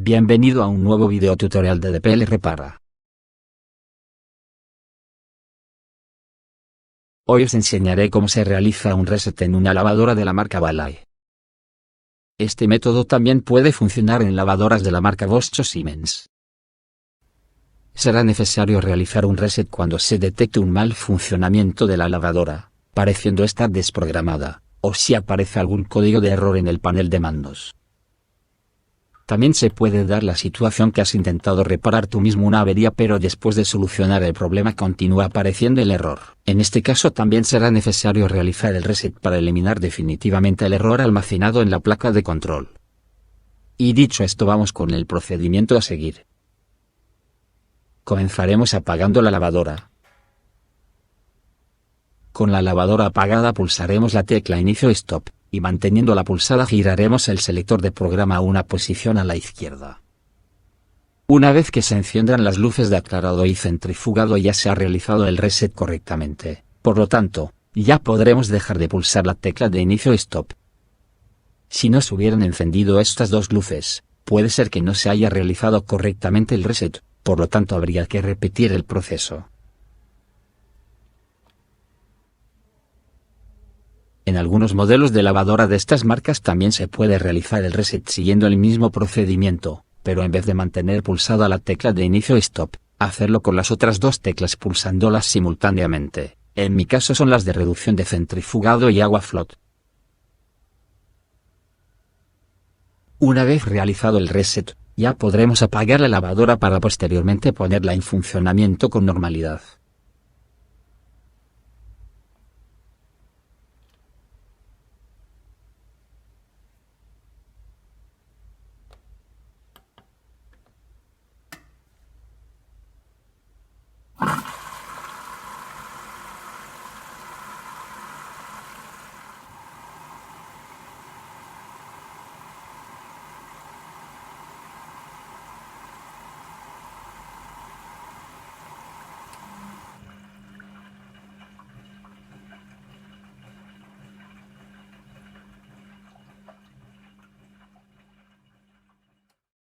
Bienvenido a un nuevo video tutorial de DPL Repara. Hoy os enseñaré cómo se realiza un reset en una lavadora de la marca Balay. Este método también puede funcionar en lavadoras de la marca Bosch o Siemens. Será necesario realizar un reset cuando se detecte un mal funcionamiento de la lavadora, pareciendo estar desprogramada, o si aparece algún código de error en el panel de mandos. También se puede dar la situación que has intentado reparar tú mismo una avería, pero después de solucionar el problema continúa apareciendo el error. En este caso también será necesario realizar el reset para eliminar definitivamente el error almacenado en la placa de control. Y dicho esto, vamos con el procedimiento a seguir. Comenzaremos apagando la lavadora. Con la lavadora apagada pulsaremos la tecla Inicio Stop, y manteniéndola pulsada giraremos el selector de programa a una posición a la izquierda. Una vez que se enciendan las luces de aclarado y centrifugado ya se ha realizado el reset correctamente, por lo tanto, ya podremos dejar de pulsar la tecla de Inicio Stop. Si no se hubieran encendido estas dos luces, puede ser que no se haya realizado correctamente el reset, por lo tanto habría que repetir el proceso. En algunos modelos de lavadora de estas marcas también se puede realizar el reset siguiendo el mismo procedimiento, pero en vez de mantener pulsada la tecla de Inicio Stop, hacerlo con las otras dos teclas pulsándolas simultáneamente. En mi caso son las de reducción de centrifugado y agua float. Una vez realizado el reset, ya podremos apagar la lavadora para posteriormente ponerla en funcionamiento con normalidad.